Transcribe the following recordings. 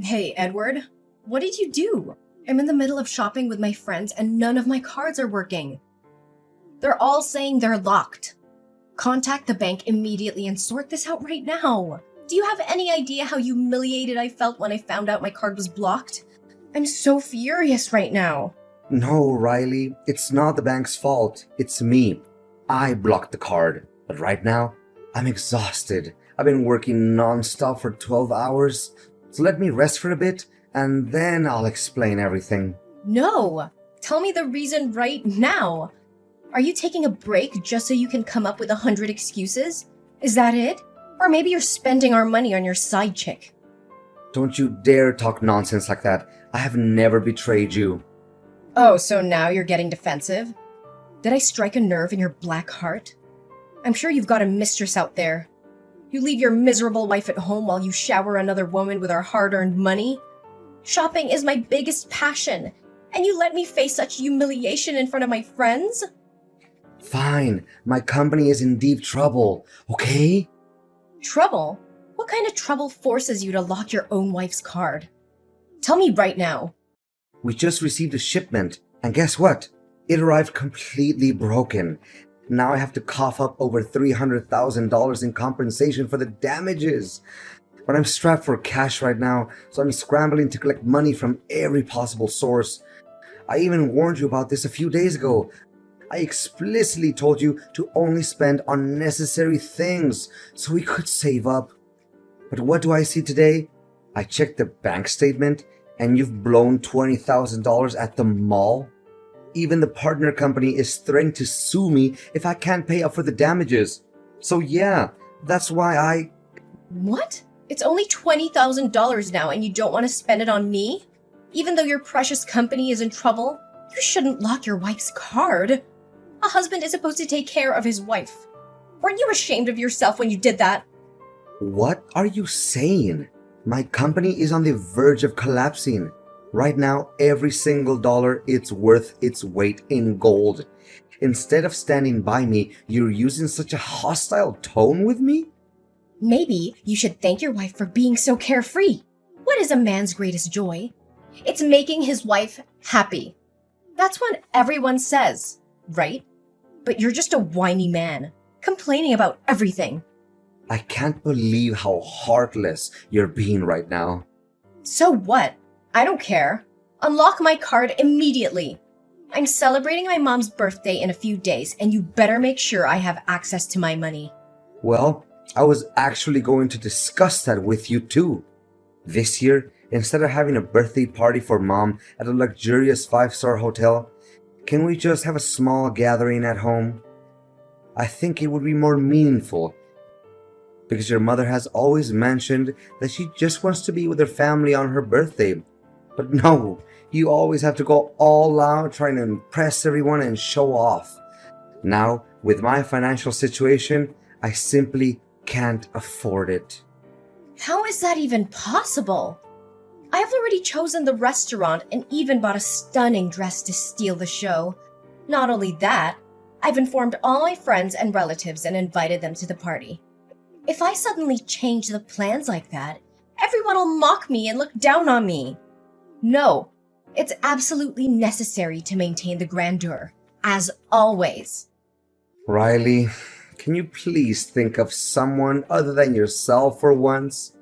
Hey, Edward, what did you do? I'm in the middle of shopping with my friends and none of my cards are working. They're all saying they're locked. Contact the bank immediately and sort this out right now. Do you have any idea how humiliated I felt when I found out my card was blocked? I'm so furious right now. No, Riley, it's not the bank's fault. It's me. I blocked the card. But right now, I'm exhausted. I've been working non-stop for 12 hours. So let me rest for a bit, and then I'll explain everything. No! Tell me the reason right now! Are you taking a break just so you can come up with 100 excuses? Is that it? Or maybe you're spending our money on your side chick. Don't you dare talk nonsense like that. I have never betrayed you. Oh, so now you're getting defensive? Did I strike a nerve in your black heart? I'm sure you've got a mistress out there. You leave your miserable wife at home while you shower another woman with our hard-earned money? Shopping is my biggest passion, and you let me face such humiliation in front of my friends? Fine, my company is in deep trouble, okay? Trouble? What kind of trouble forces you to lock your own wife's card? Tell me right now. We just received a shipment, and guess what? It arrived completely broken. Now I have to cough up over $300,000 in compensation for the damages. But I'm strapped for cash right now, so I'm scrambling to collect money from every possible source. I even warned you about this a few days ago. I explicitly told you to only spend on necessary things so we could save up. But what do I see today? I checked the bank statement and you've blown $20,000 at the mall. Even the partner company is threatening to sue me if I can't pay up for the damages. So yeah, that's why I... What? It's only $20,000 now and you don't want to spend it on me? Even though your precious company is in trouble, you shouldn't lock your wife's card. A husband is supposed to take care of his wife. Weren't you ashamed of yourself when you did that? What are you saying? My company is on the verge of collapsing. Right now, every single dollar it's worth its weight in gold. Instead of standing by me, you're using such a hostile tone with me? Maybe you should thank your wife for being so carefree. What is a man's greatest joy? It's making his wife happy. That's what everyone says, right? But you're just a whiny man, complaining about everything. I can't believe how heartless you're being right now. So what? I don't care. Unlock my card immediately. I'm celebrating my mom's birthday in a few days, and you better make sure I have access to my money. Well, I was actually going to discuss that with you too. This year, instead of having a birthday party for mom at a luxurious 5-star hotel, can we just have a small gathering at home? I think it would be more meaningful because your mother has always mentioned that she just wants to be with her family on her birthday. But no, you always have to go all out trying to impress everyone and show off. Now, with my financial situation, I simply can't afford it. How is that even possible? I have already chosen the restaurant and even bought a stunning dress to steal the show. Not only that, I've informed all my friends and relatives and invited them to the party. If I suddenly change the plans like that, everyone will mock me and look down on me. No, it's absolutely necessary to maintain the grandeur, as always. Riley, can you please think of someone other than yourself for once?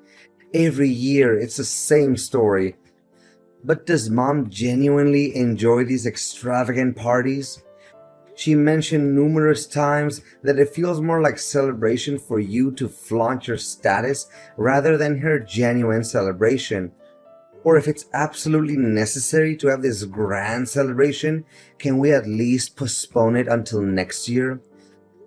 Every year it's the same story. But does mom genuinely enjoy these extravagant parties? She mentioned numerous times that it feels more like celebration for you to flaunt your status rather than her genuine celebration. Or if it's absolutely necessary to have this grand celebration, can we at least postpone it until next year?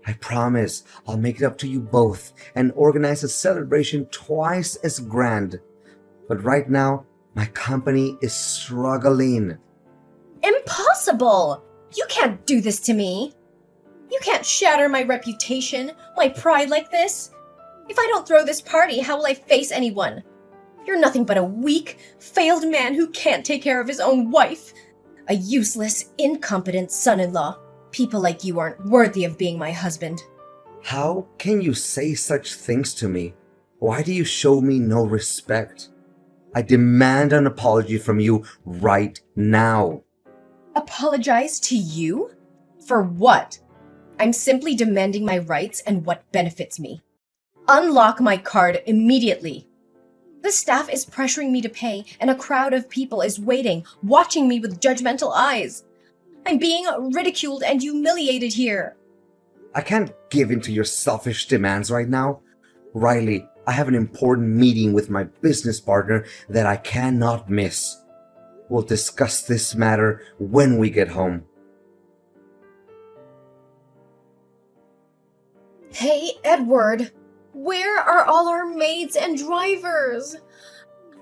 I promise I'll make it up to you both and organize a celebration twice as grand. But right now, my company is struggling. Impossible! You can't do this to me. You can't shatter my reputation, my pride like this. If I don't throw this party, how will I face anyone? You're nothing but a weak, failed man who can't take care of his own wife. A useless, incompetent son-in-law. People like you aren't worthy of being my husband. How can you say such things to me? Why do you show me no respect? I demand an apology from you right now. Apologize to you? For what? I'm simply demanding my rights and what benefits me. Unlock my card immediately. The staff is pressuring me to pay, and a crowd of people is waiting, watching me with judgmental eyes. I'm being ridiculed and humiliated here. I can't give in to your selfish demands right now. Riley, I have an important meeting with my business partner that I cannot miss. We'll discuss this matter when we get home. Hey, Edward, where are all our maids and drivers?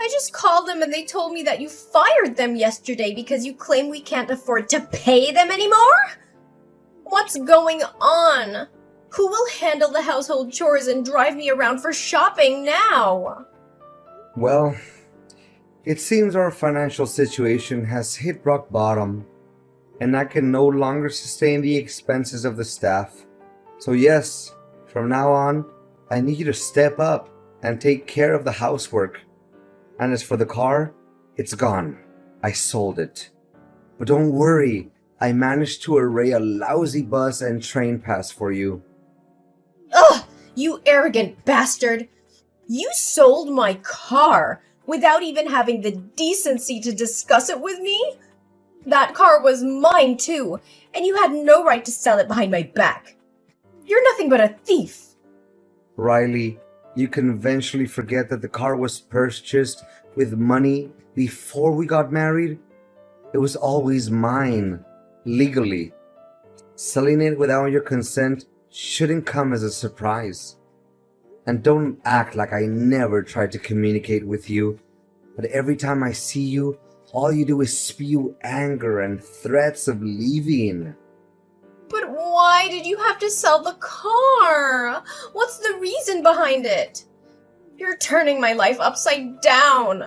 I just called them and they told me that you fired them yesterday because you claim we can't afford to pay them anymore? What's going on? Who will handle the household chores and drive me around for shopping now? Well, it seems our financial situation has hit rock bottom, and I can no longer sustain the expenses of the staff. So yes, from now on, I need you to step up and take care of the housework. And as for the car, it's gone. I sold it. But don't worry, I managed to array a lousy bus and train pass for you. Ugh, you arrogant bastard! You sold my car without even having the decency to discuss it with me? That car was mine too, and you had no right to sell it behind my back. You're nothing but a thief. Riley, you can eventually forget that the car was purchased with money before we got married. It was always mine, legally. Selling it without your consent shouldn't come as a surprise. And don't act like I never tried to communicate with you. But every time I see you, all you do is spew anger and threats of leaving. But why did you have to sell the car? What's the reason behind it? You're turning my life upside down.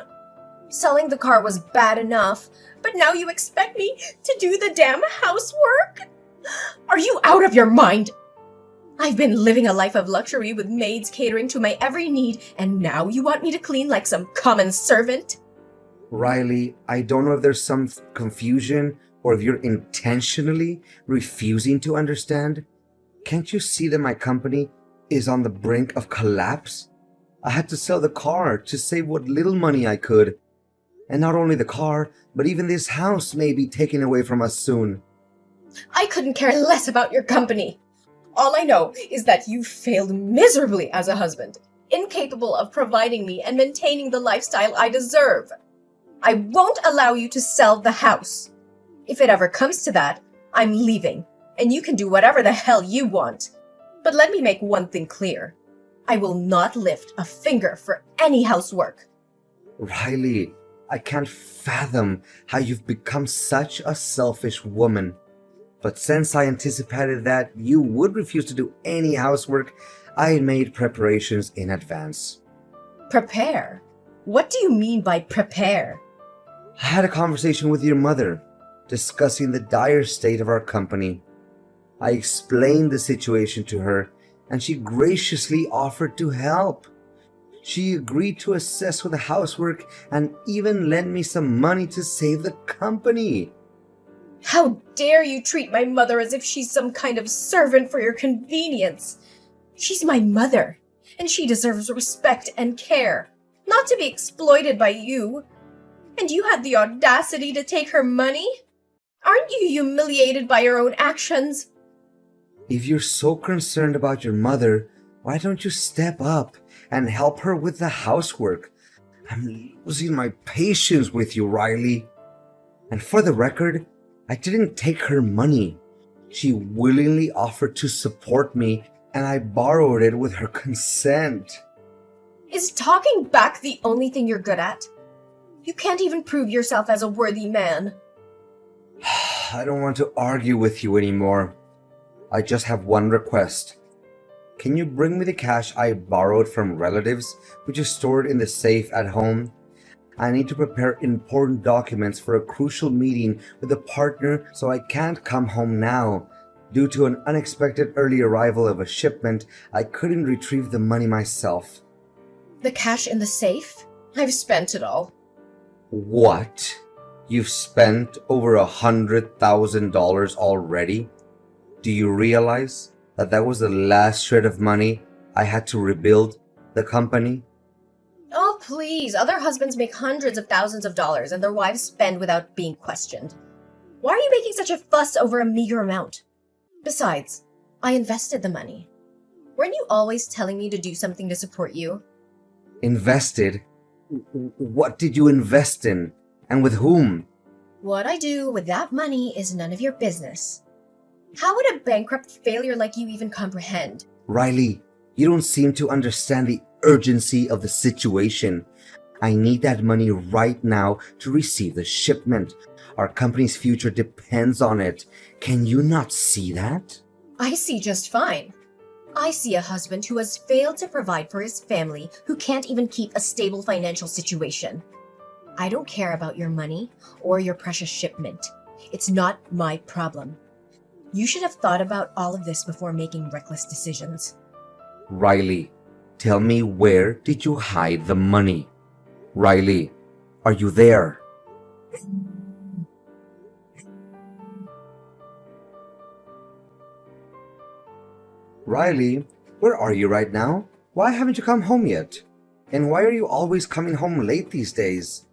Selling the car was bad enough, but now you expect me to do the damn housework? Are you out of your mind? I've been living a life of luxury with maids catering to my every need, and now you want me to clean like some common servant? Riley, I don't know if there's some confusion or if you're intentionally refusing to understand. Can't you see that my company is on the brink of collapse? I had to sell the car to save what little money I could. And not only the car, but even this house may be taken away from us soon. I couldn't care less about your company. All I know is that you failed miserably as a husband, incapable of providing me and maintaining the lifestyle I deserve. I won't allow you to sell the house. If it ever comes to that, I'm leaving, and you can do whatever the hell you want. But let me make one thing clear. I will not lift a finger for any housework. Riley, I can't fathom how you've become such a selfish woman. But since I anticipated that you would refuse to do any housework, I made preparations in advance. Prepare? What do you mean by prepare? I had a conversation with your mother, discussing the dire state of our company. I explained the situation to her, and she graciously offered to help. She agreed to assist with the housework and even lent me some money to save the company. How dare you treat my mother as if she's some kind of servant for your convenience? She's my mother, and she deserves respect and care, not to be exploited by you. And you had the audacity to take her money? Aren't you humiliated by your own actions? If you're so concerned about your mother, why don't you step up and help her with the housework? I'm losing my patience with you, Riley. And for the record, I didn't take her money. She willingly offered to support me, and I borrowed it with her consent. Is talking back the only thing you're good at? You can't even prove yourself as a worthy man. I don't want to argue with you anymore. I just have one request. Can you bring me the cash I borrowed from relatives, which is stored in the safe at home? I need to prepare important documents for a crucial meeting with a partner, so I can't come home now. Due to an unexpected early arrival of a shipment, I couldn't retrieve the money myself. The cash in the safe? I've spent it all. What? You've spent over $100,000 already? Do you realize that that was the last shred of money I had to rebuild the company? Oh, please. Other husbands make hundreds of thousands of dollars and their wives spend without being questioned. Why are you making such a fuss over a meager amount? Besides, I invested the money. Weren't you always telling me to do something to support you? Invested? What did you invest in? And with whom? What I do with that money is none of your business. How would a bankrupt failure like you even comprehend? Riley, you don't seem to understand the urgency of the situation. I need that money right now to receive the shipment. Our company's future depends on it. Can you not see that? I see just fine. I see a husband who has failed to provide for his family, who can't even keep a stable financial situation. I don't care about your money or your precious shipment. It's not my problem. You should have thought about all of this before making reckless decisions. Riley, tell me, where did you hide the money? Riley, are you there? Riley, where are you right now? Why haven't you come home yet? And why are you always coming home late these days?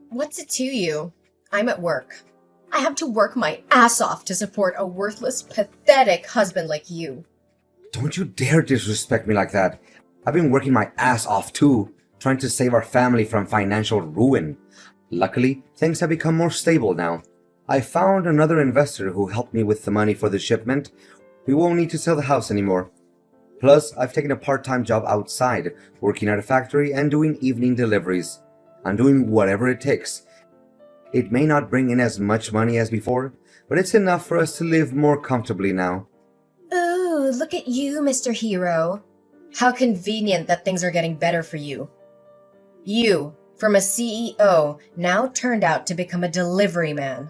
What's it to you? I'm at work. I have to work my ass off to support a worthless, pathetic husband like you. Don't you dare disrespect me like that. I've been working my ass off too, trying to save our family from financial ruin. Luckily, things have become more stable now. I found another investor who helped me with the money for the shipment. We won't need to sell the house anymore. Plus, I've taken a part-time job outside, working at a factory and doing evening deliveries. I'm doing whatever it takes. It may not bring in as much money as before, but it's enough for us to live more comfortably now. Ooh, look at you, Mr. Hero. How convenient that things are getting better for you. You, from a CEO, now turned out to become a delivery man.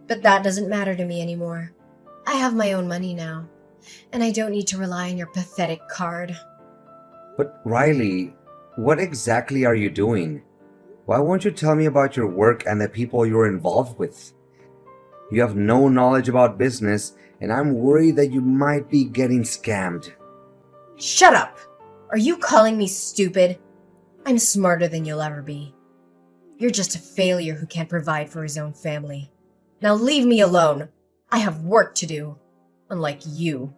But that doesn't matter to me anymore. I have my own money now, and I don't need to rely on your pathetic card. But Riley, what exactly are you doing? Why won't you tell me about your work and the people you're involved with? You have no knowledge about business, and I'm worried that you might be getting scammed. Shut up! Are you calling me stupid? I'm smarter than you'll ever be. You're just a failure who can't provide for his own family. Now leave me alone. I have work to do, unlike you.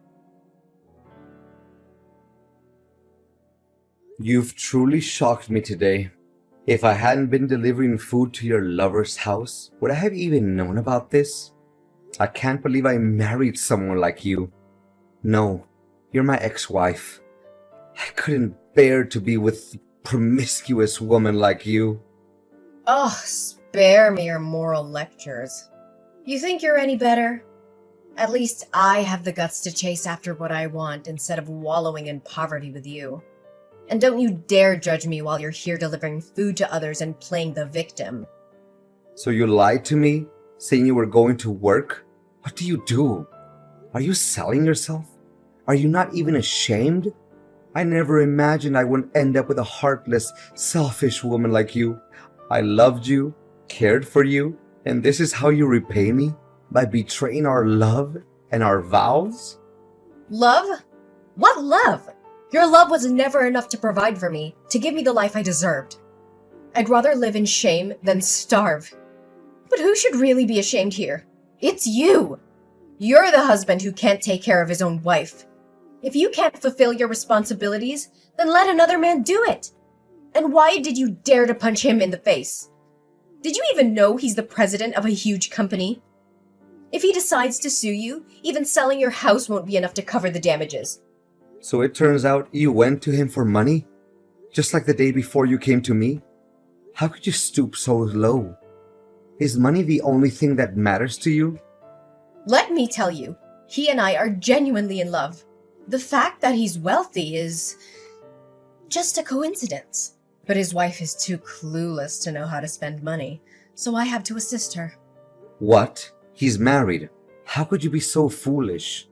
You've truly shocked me today. If I hadn't been delivering food to your lover's house, would I have even known about this? I can't believe I married someone like you. No, you're my ex-wife. I couldn't bear to be with a promiscuous woman like you. Oh, spare me your moral lectures. You think you're any better? At least I have the guts to chase after what I want instead of wallowing in poverty with you. And don't you dare judge me while you're here delivering food to others and playing the victim. So you lied to me, saying you were going to work? What do you do? Are you selling yourself? Are you not even ashamed? I never imagined I would end up with a heartless, selfish woman like you. I loved you, cared for you, and this is how you repay me? By betraying our love and our vows? Love? What love? Your love was never enough to provide for me, to give me the life I deserved. I'd rather live in shame than starve. But who should really be ashamed here? It's you! You're the husband who can't take care of his own wife. If you can't fulfill your responsibilities, then let another man do it. And why did you dare to punch him in the face? Did you even know he's the president of a huge company? If he decides to sue you, even selling your house won't be enough to cover the damages. So it turns out you went to him for money? Just like the day before you came to me? How could you stoop so low? Is money the only thing that matters to you? Let me tell you, he and I are genuinely in love. The fact that he's wealthy is just a coincidence. But his wife is too clueless to know how to spend money, so I have to assist her. What? He's married. How could you be so foolish?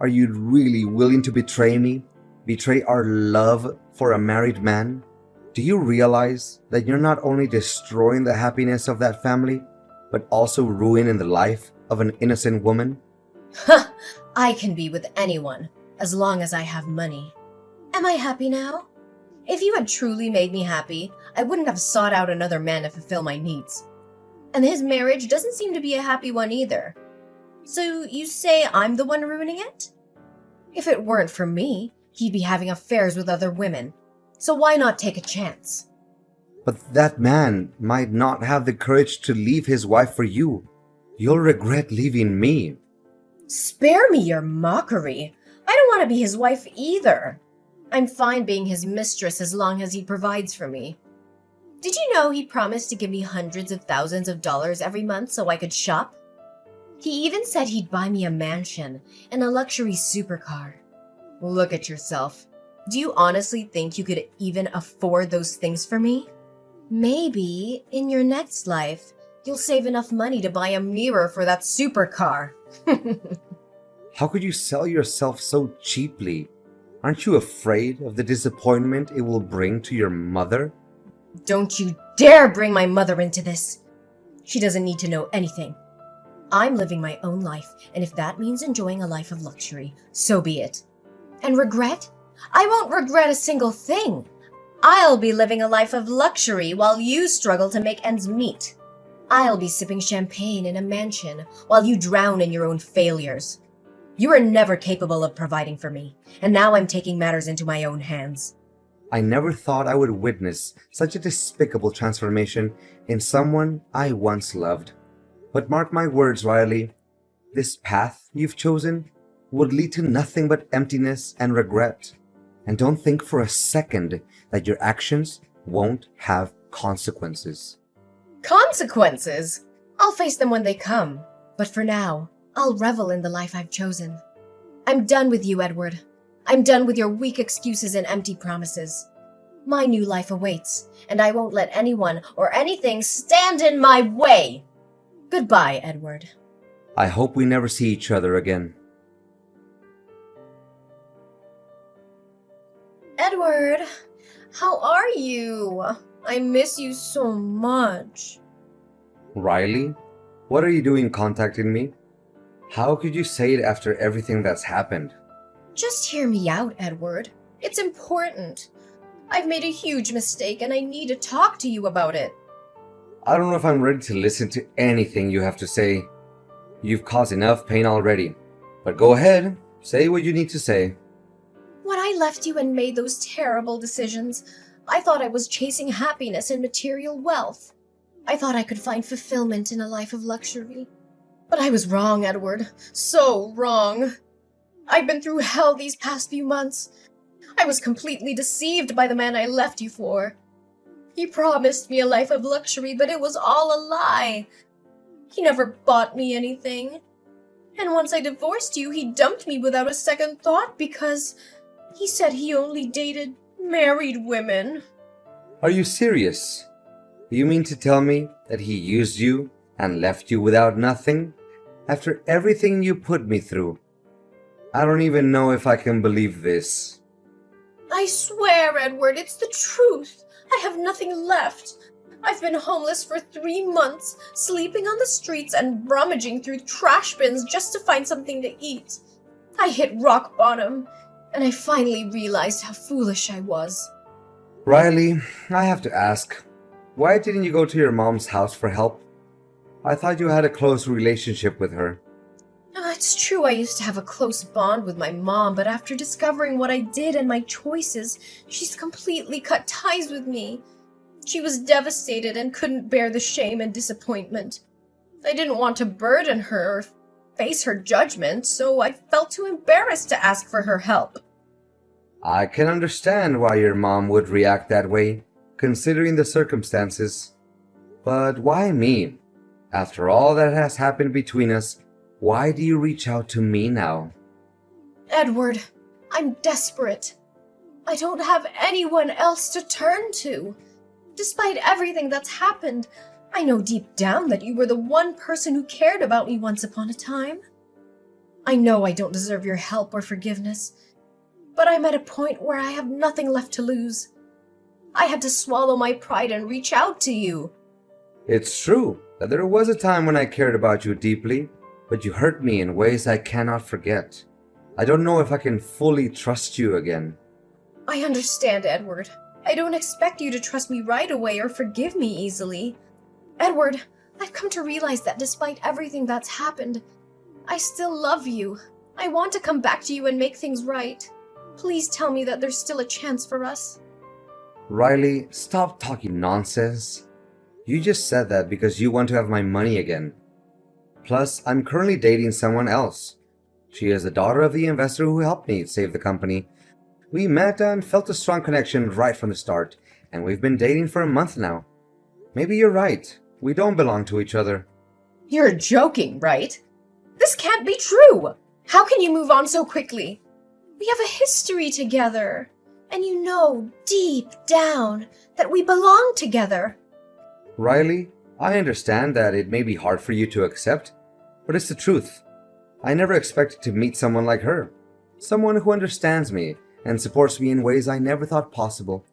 Are you really willing to betray me? Betray our love for a married man? Do you realize that you're not only destroying the happiness of that family, but also ruining the life of an innocent woman? Ha! I can be with anyone, as long as I have money. Am I happy now? If you had truly made me happy, I wouldn't have sought out another man to fulfill my needs. And his marriage doesn't seem to be a happy one either. So you say I'm the one ruining it? If it weren't for me, he'd be having affairs with other women. So why not take a chance? But that man might not have the courage to leave his wife for you. You'll regret leaving me. Spare me your mockery. I don't want to be his wife either. I'm fine being his mistress as long as he provides for me. Did you know he promised to give me hundreds of thousands of dollars every month so I could shop? He even said he'd buy me a mansion and a luxury supercar. Look at yourself. Do you honestly think you could even afford those things for me? Maybe in your next life, you'll save enough money to buy a mirror for that supercar. How could you sell yourself so cheaply? Aren't you afraid of the disappointment it will bring to your mother? Don't you dare bring my mother into this. She doesn't need to know anything. I'm living my own life, and if that means enjoying a life of luxury, so be it. And regret? I won't regret a single thing. I'll be living a life of luxury while you struggle to make ends meet. I'll be sipping champagne in a mansion while you drown in your own failures. You were never capable of providing for me, and now I'm taking matters into my own hands. I never thought I would witness such a despicable transformation in someone I once loved. But mark my words, Riley, this path you've chosen would lead to nothing but emptiness and regret. And don't think for a second that your actions won't have consequences. Consequences? I'll face them when they come. But for now, I'll revel in the life I've chosen. I'm done with you, Edward. I'm done with your weak excuses and empty promises. My new life awaits, and I won't let anyone or anything stand in my way. Goodbye, Edward. I hope we never see each other again. Edward, how are you? I miss you so much. Riley, what are you doing contacting me? How could you say it after everything that's happened? Just hear me out, Edward. It's important. I've made a huge mistake and I need to talk to you about it. I don't know if I'm ready to listen to anything you have to say. You've caused enough pain already. But go ahead, say what you need to say. When I left you and made those terrible decisions, I thought I was chasing happiness and material wealth. I thought I could find fulfillment in a life of luxury. But I was wrong, Edward. So wrong. I've been through hell these past few months. I was completely deceived by the man I left you for. He promised me a life of luxury, but it was all a lie. He never bought me anything. And once I divorced you, he dumped me without a second thought because he said he only dated married women. Are you serious? You mean to tell me that he used you and left you without nothing? After everything you put me through? I don't even know if I can believe this. I swear, Edward, it's the truth. I have nothing left. I've been homeless for 3 months, sleeping on the streets and rummaging through trash bins just to find something to eat. I hit rock bottom, and I finally realized how foolish I was. Riley, I have to ask, why didn't you go to your mom's house for help? I thought you had a close relationship with her. It's true I used to have a close bond with my mom, but after discovering what I did and my choices, she's completely cut ties with me. She was devastated and couldn't bear the shame and disappointment. I didn't want to burden her or face her judgment, so I felt too embarrassed to ask for her help. I can understand why your mom would react that way, considering the circumstances. But why me? After all that has happened between us, why do you reach out to me now? Edward, I'm desperate. I don't have anyone else to turn to. Despite everything that's happened, I know deep down that you were the one person who cared about me once upon a time. I know I don't deserve your help or forgiveness, but I'm at a point where I have nothing left to lose. I had to swallow my pride and reach out to you. It's true that there was a time when I cared about you deeply, but you hurt me in ways I cannot forget. I don't know if I can fully trust you again. I understand, Edward. I don't expect you to trust me right away or forgive me easily. Edward, I've come to realize that despite everything that's happened, I still love you. I want to come back to you and make things right. Please tell me that there's still a chance for us. Riley, stop talking nonsense. You just said that because you want to have my money again. Plus, I'm currently dating someone else. She is the daughter of the investor who helped me save the company. We met and felt a strong connection right from the start, and we've been dating for a month now. Maybe you're right. We don't belong to each other. You're joking, right? This can't be true. How can you move on so quickly? We have a history together, and you know deep down that we belong together. Riley, I understand that it may be hard for you to accept, but it's the truth. I never expected to meet someone like her. Someone who understands me and supports me in ways I never thought possible.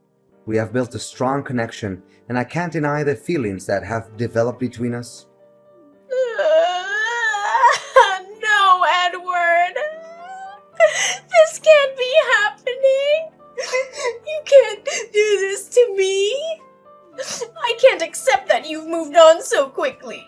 We have built a strong connection, and I can't deny the feelings that have developed between us. No, Edward. This can't be happening. You can't do this to me. I can't accept that you've moved on so quickly.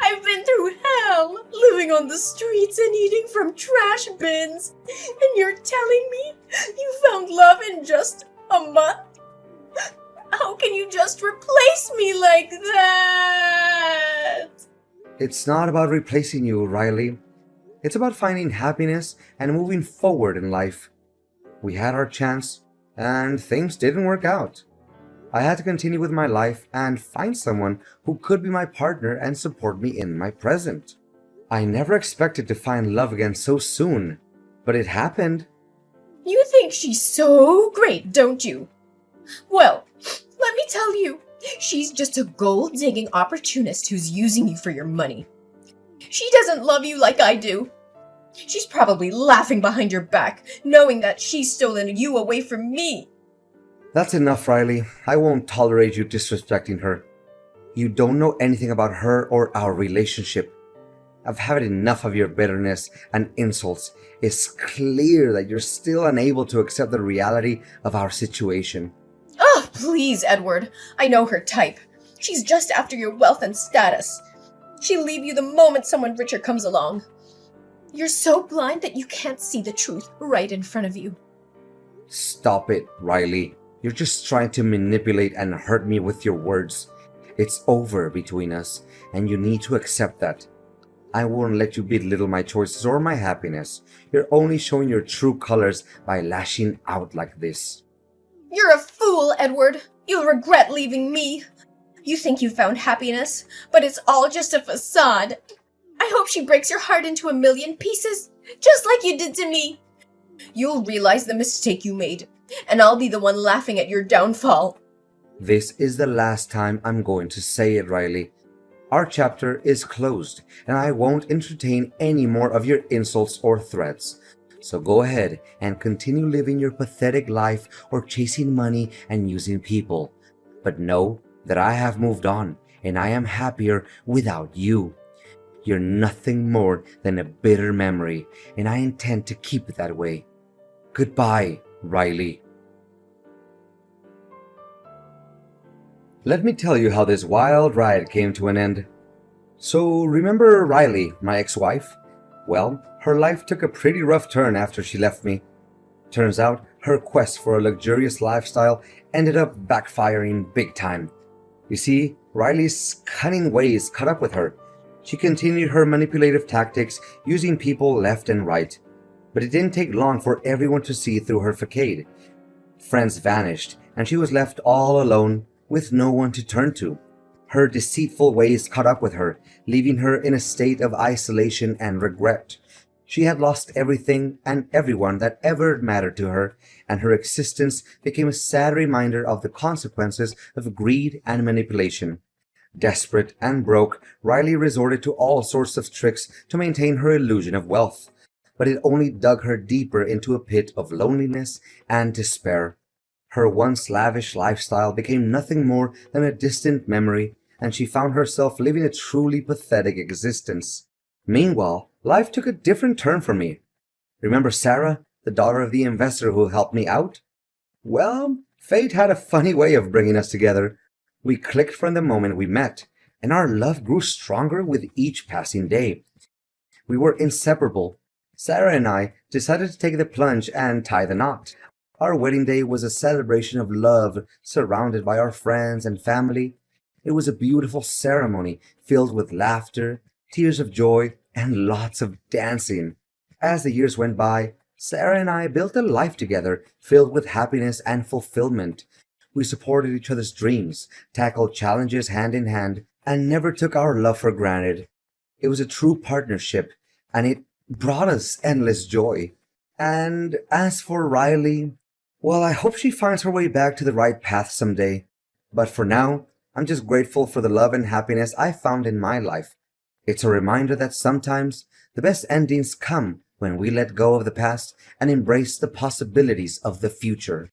I've been through hell, living on the streets and eating from trash bins, and you're telling me you found love in just a month? How can you just replace me like that? It's not about replacing you, Riley. It's about finding happiness and moving forward in life. We had our chance, and things didn't work out. I had to continue with my life and find someone who could be my partner and support me in my present. I never expected to find love again so soon, but it happened. You think she's so great, don't you? Well, let me tell you, she's just a gold-digging opportunist who's using you for your money. She doesn't love you like I do. She's probably laughing behind your back, knowing that she's stolen you away from me. That's enough, Riley. I won't tolerate you disrespecting her. You don't know anything about her or our relationship. I've had enough of your bitterness and insults. It's clear that you're still unable to accept the reality of our situation. Oh, please, Edward. I know her type. She's just after your wealth and status. She'll leave you the moment someone richer comes along. You're so blind that you can't see the truth right in front of you. Stop it, Riley. You're just trying to manipulate and hurt me with your words. It's over between us, and you need to accept that. I won't let you belittle my choices or my happiness. You're only showing your true colors by lashing out like this. You're a fool, Edward. You'll regret leaving me. You think you found happiness, but it's all just a facade. I hope she breaks your heart into a million pieces, just like you did to me. You'll realize the mistake you made, and I'll be the one laughing at your downfall. This is the last time I'm going to say it, Riley. Our chapter is closed, and I won't entertain any more of your insults or threats. So go ahead and continue living your pathetic life or chasing money and using people. But know that I have moved on, and I am happier without you. You're nothing more than a bitter memory, and I intend to keep it that way. Goodbye, Riley. Let me tell you how this wild ride came to an end. So, remember Riley, my ex-wife? Well, her life took a pretty rough turn after she left me. Turns out, her quest for a luxurious lifestyle ended up backfiring big time. You see, Riley's cunning ways caught up with her. She continued her manipulative tactics, using people left and right. But it didn't take long for everyone to see through her facade. Friends vanished, and she was left all alone with no one to turn to. Her deceitful ways caught up with her, leaving her in a state of isolation and regret. She had lost everything and everyone that ever mattered to her, and her existence became a sad reminder of the consequences of greed and manipulation. Desperate and broke, Riley resorted to all sorts of tricks to maintain her illusion of wealth, but it only dug her deeper into a pit of loneliness and despair. Her once lavish lifestyle became nothing more than a distant memory, and she found herself living a truly pathetic existence. Meanwhile, life took a different turn for me. Remember Sarah, the daughter of the investor who helped me out? Well, fate had a funny way of bringing us together. We clicked from the moment we met, and our love grew stronger with each passing day. We were inseparable. Sarah and I decided to take the plunge and tie the knot. Our wedding day was a celebration of love, surrounded by our friends and family. It was a beautiful ceremony filled with laughter, tears of joy, and lots of dancing. As the years went by, Sarah and I built a life together filled with happiness and fulfillment. We supported each other's dreams, tackled challenges hand in hand, and never took our love for granted. It was a true partnership, and it brought us endless joy. And as for Riley, well, I hope she finds her way back to the right path someday. But for now, I'm just grateful for the love and happiness I found in my life. It's a reminder that sometimes the best endings come when we let go of the past and embrace the possibilities of the future.